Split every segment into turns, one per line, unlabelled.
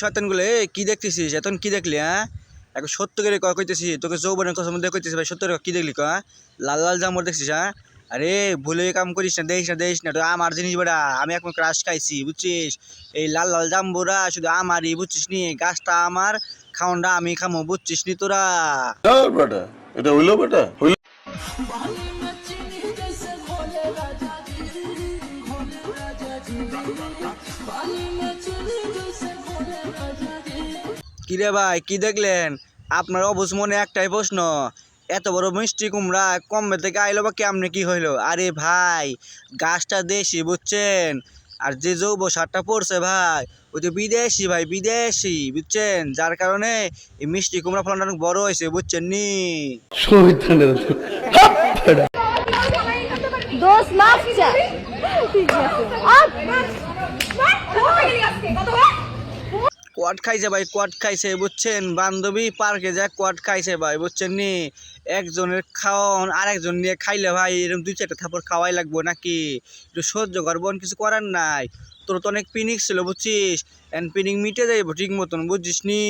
শয়তানগুলো কি দেখতেছিস এখন কি দেখলি এখন সত্য করে কইতেছি তোকে যৌবনের কথা মধ্যে কইতেছি ভাই সত্য কি দেখলি লাল লাল জামর দেখছিস আরে ভুলে কাম করিস না দেখিস না তো আমার জিনিস বেড়া আমি এখন ক্রাশ খাইছি বুঝছিস এই লাল লাল জাম্বুরা শুধু আমারই বুঝছিস নি গাছটা আমার খাওয়ানটা আমি খামো বুঝছিস নি তোরা
বেটা এটা হইলো বেটা হইলো
কিরে ভাই কি দেখলেন আপনার অবুঝ মনে একটাই প্রশ্ন এত বড় মিষ্টি কুমড়া কমবে থেকে আইলো বা কেমনে কি হইলো আরে ভাই গাছটা দেশি বুঝছেন আর যে জৈব সারটা পড়ছে ভাই ওই তো বিদেশি ভাই বিদেশি বুঝছেন যার কারণে এই মিষ্টি কুমড়া ফলনটা অনেক বড় হয়েছে বুঝছেন নি
दोस्त माफ जा
কোয়াট খাইছে ভাই কোয়াট খাইছে বুঝছেন বান্ধবী পার্কে যা কোয়াট খাইছে ভাই বুঝছেন নি একজনের খাওয়ান আরেকজন নিয়ে খাইলে ভাই এরকম 2-4টা থাপড় খাওয়াই লাগবো নাকি একটু সহ্য করবো কিছু করার নাই তোর তো অনেক পিনিক ছিল বুঝছিস এন্ড পিনিক মিটে যাইব ঠিক মতন বুঝছিস নি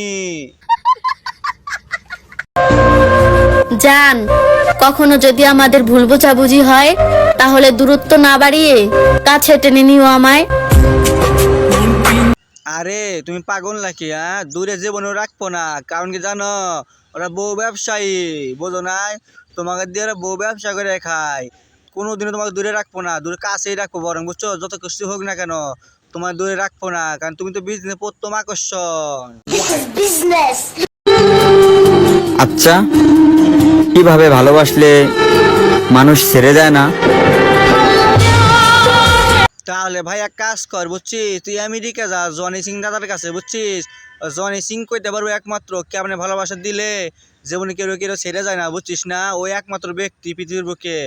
জান কখনো যদি আমাদের ভুল বোঝাবুঝি হয় তাহলে দূরত্ব না বাড়িয়ে কাছে টেনে নিও আমায়।
আরে তুমি পাগল নাকি দূরে জীবনেও রাখবো না কারণ কি জানো ওরা বউ ব্যবসায়ী বোঝো নাই তোমাকে দিয়ে ওরা বউ ব্যবসা করে খায় কোনোদিনও তোমাকে দূরে রাখবো না দূরে কাছেই রাখবো বরং বুঝছো যত কিছু হোক না কেন তোমার দূরে রাখবো না কারণ তুমি তো বিজনেস প্রথম আকর্ষণ।
আচ্ছা কিভাবে ভালোবাসলে মানুষ ছেড়ে যায় না?
তাহলে ভাই এক কাজ কর বুঝছিস তুই আমেরিকা যা জনি সিং দাদার কাছে বুঝছিস জনি সিং কইতে পারবো একমাত্র কেমনে ভালোবাসা দিলে জীবনে কেউ কেউ ছেড়ে যায় না বুঝছিস না ওই একমাত্র ব্যক্তি পৃথিবীর বুকে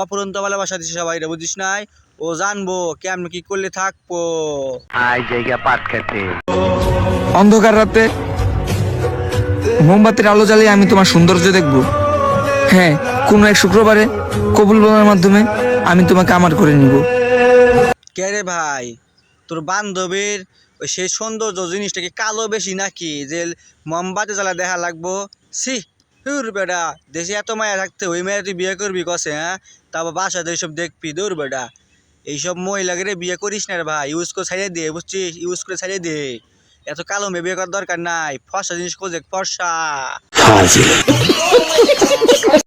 অপরন্ত ভালোবাসা দিচ্ছে সবাই বুঝছিস নাই ও জানবো কেমন কি করলে থাকবো।
অন্ধকার রাতে মোমবাতির আলো জ্বালিয়ে আমি তোমার সৌন্দর্য দেখব। হ্যাঁ, কোনো এক শুক্রবারে কবুল বলার মাধ্যমে আমি তোমাকে আমার করে নিব।
কে রে ভাই তোর বান্ধবীর ওই সেই সৌন্দর্য জিনিসটা কি কালো বেশি নাকি যে মোমবাতি জ্বালা দেখা লাগবো সি দূর বেটা দেশে এত মায়া থাকতে ওই মেয়ে তুই বিয়ে করবি কসে তারপর বাসাতে এইসব দেখবি দূর বেটা এইসব মহিলাকে রে বিয়ে করিস না রে ভাই ইউজ করে ছাড়িয়ে দে বুঝছিস ইউজ করে ছাড়িয়ে দে এত কালো মেয়ে বিয়ে করার দরকার নাই ফর্সা জিনিস খোঁজে ফর্সা।